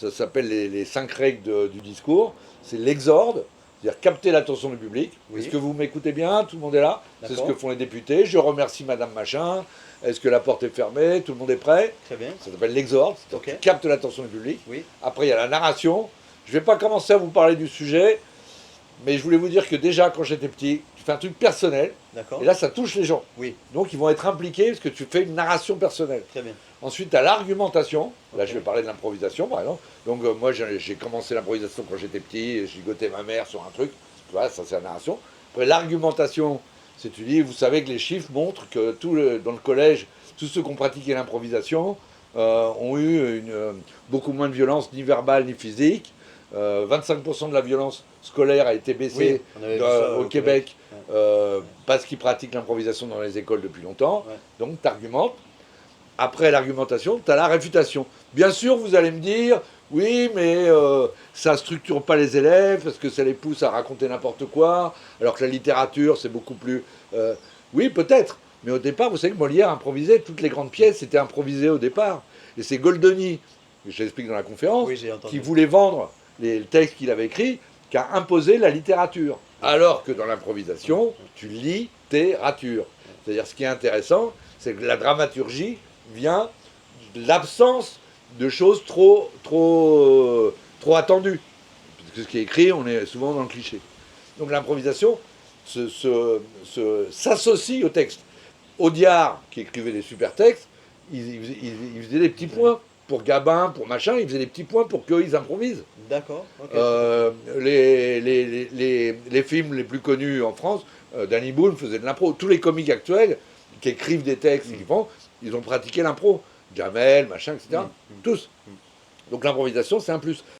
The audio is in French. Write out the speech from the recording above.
ça s'appelle les 5 règles du discours. C'est l'exorde, c'est-à-dire capter l'attention du public. Oui. Est-ce que vous m'écoutez bien? Tout le monde est là. C'est ce D'accord. que font les députés. Je remercie Madame Machin. Est-ce que la porte est fermée? Tout le monde est prêt? Très bien. Ça s'appelle l'exorde, c'est-à-dire Ok. que tu captes l'attention du public. Oui. Après, il y a la narration. Je ne vais pas commencer à vous parler du sujet, mais je voulais vous dire que déjà, quand j'étais petit, tu fais un truc personnel, D'accord. et là, ça touche les gens. Oui. Donc, ils vont être impliqués parce que tu fais une narration personnelle. Très bien. Ensuite, tu as l'argumentation. Là, Ok. je vais parler de l'improvisation, par exemple. Donc, moi, j'ai commencé l'improvisation quand j'étais petit, et je gigotais ma mère sur un truc. Tu vois, ça, c'est la narration. Après, l'argumentation, c'est tu dis, vous savez que les chiffres montrent que dans le collège, tous ceux qui ont pratiqué l'improvisation ont eu beaucoup moins de violence, ni verbale, ni physique. 25% de la violence scolaire a été baissée Oui, on avait vu ça au Québec Ouais. parce qu'ils pratiquent l'improvisation dans les écoles depuis longtemps. Ouais. Donc, tu argumentes. Après l'argumentation, tu as la réfutation. Bien sûr, vous allez me dire, oui, mais ça ne structure pas les élèves parce que ça les pousse à raconter n'importe quoi, alors que la littérature, c'est beaucoup plus... oui, peut-être. Mais au départ, vous savez que Molière improvisait, toutes les grandes pièces étaient improvisées au départ. Et c'est Goldoni, que je l'explique dans la conférence, Oui, j'ai entendu. qui voulait vendre les textes qu'il avait écrits, qui a imposé la littérature. Alors que dans l'improvisation, tu littérature. C'est-à-dire, ce qui est intéressant, c'est que la dramaturgie vient de l'absence de choses trop attendues. Parce que ce qui est écrit, on est souvent dans le cliché. Donc l'improvisation s'associe au texte. Audiard, qui écrivait des super textes, il faisait des petits points. Pour Gabin, pour machin, il faisait des petits points pour qu'ils improvisent. D'accord. Ok. Les films les plus connus en France, Danny Boone faisait de l'impro. Tous les comiques actuels qui écrivent des textes, ils ont pratiqué l'impro. Jamel, machin, etc. Tous. Donc l'improvisation, c'est un plus.